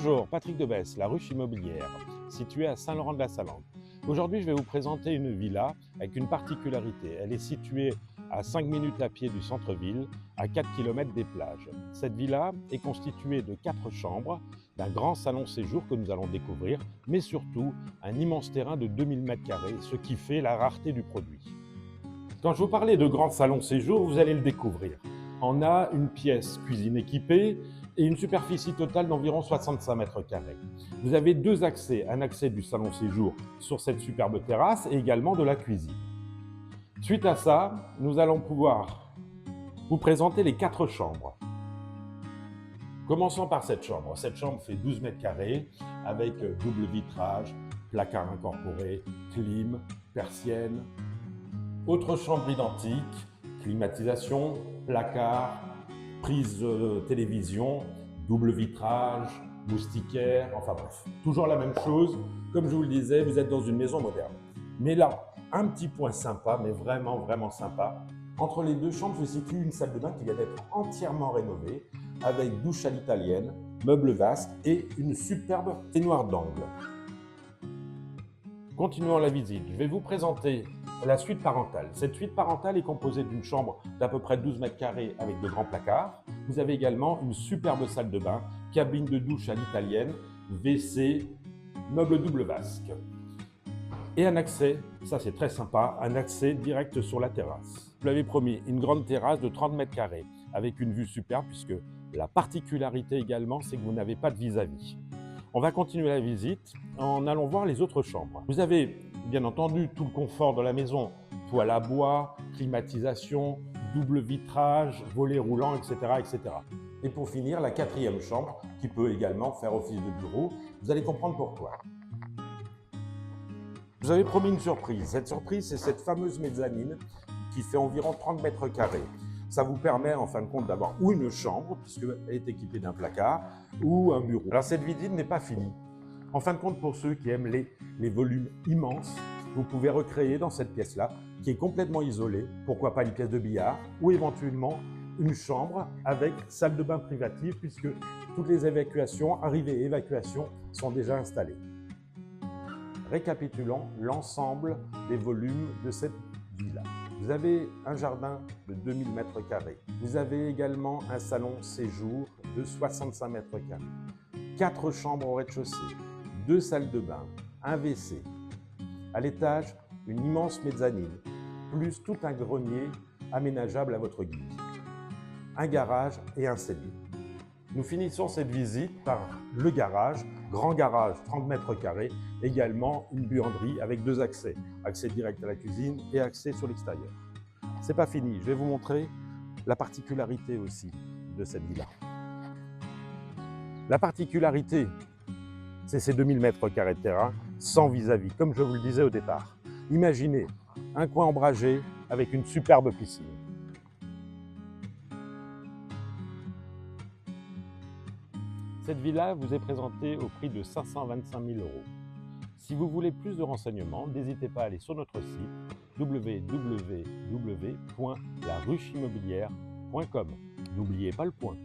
Bonjour, Patrick Debesse, la Ruche Immobilière, située à Saint-Laurent-de-la-Salanque. Aujourd'hui, je vais vous présenter une villa avec une particularité. Elle est située à 5 minutes à pied du centre-ville, à 4 km des plages. Cette villa est constituée de 4 chambres, d'un grand salon séjour que nous allons découvrir, mais surtout un immense terrain de 2000 m², ce qui fait la rareté du produit. Quand je vous parlais de grand salon séjour, vous allez le découvrir. On a une pièce cuisine équipée et une superficie totale d'environ 65 m². Vous avez deux accès, un accès du salon séjour sur cette superbe terrasse et également de la cuisine. Suite à ça, nous allons pouvoir vous présenter les 4 chambres. Commençons par cette chambre. Cette chambre fait 12 m² avec double vitrage, placard incorporé, clim, persienne. Autre chambre identique, climatisation, placard, prise télévision, double vitrage, moustiquaire, enfin bref, toujours la même chose. Comme je vous le disais, vous êtes dans une maison moderne. Mais là, un petit point sympa, mais vraiment sympa. Entre les deux chambres se situe une salle de bain qui vient d'être entièrement rénovée, avec douche à l'italienne, meubles vastes et une superbe baignoire d'angle. Continuons la visite. Je vais vous présenter la suite parentale. Cette suite parentale est composée d'une chambre d'à peu près 12 m² avec de grands placards. Vous avez également une superbe salle de bain, cabine de douche à l'italienne, WC, meubles double vasque. Et un accès, ça c'est très sympa, un accès direct sur la terrasse. Je vous l'avais promis, une grande terrasse de 30 m² avec une vue superbe puisque la particularité également, c'est que vous n'avez pas de vis-à-vis. On va continuer la visite en allant voir les autres chambres. Vous avez bien entendu tout le confort de la maison, toile à bois, climatisation, double vitrage, volets roulants, etc., etc. Et pour finir, la 4e chambre qui peut également faire office de bureau. Vous allez comprendre pourquoi. Je vous avais promis une surprise. Cette surprise, c'est cette fameuse mezzanine qui fait environ 30 m². Ça vous permet en fin de compte d'avoir ou une chambre, puisqu'elle est équipée d'un placard, ou un bureau. Alors cette visite n'est pas finie. En fin de compte, pour ceux qui aiment les volumes immenses, vous pouvez recréer dans cette pièce-là, qui est complètement isolée, pourquoi pas une pièce de billard, ou éventuellement une chambre avec salle de bain privative, puisque toutes les évacuations, arrivées et évacuations, sont déjà installées. Récapitulons l'ensemble des volumes de cette villa. Vous avez un jardin de 2000 m². Vous avez également un salon séjour de 65 m². 4 chambres au rez-de-chaussée, 2 salles de bain, un WC. À l'étage, une immense mezzanine, plus tout un grenier aménageable à votre guise. Un garage et un cellier. Nous finissons cette visite par le garage, grand garage, 30 m², également une buanderie avec 2 accès. Accès direct à la cuisine et accès sur l'extérieur. C'est pas fini, je vais vous montrer la particularité aussi de cette villa. La particularité, c'est ces 2000 m² de terrain sans vis-à-vis, comme je vous le disais au départ. Imaginez un coin ombragé avec une superbe piscine. Cette villa vous est présentée au prix de 525 000 €. Si vous voulez plus de renseignements, n'hésitez pas à aller sur notre site www.larucheimmobilière.com. N'oubliez pas le point.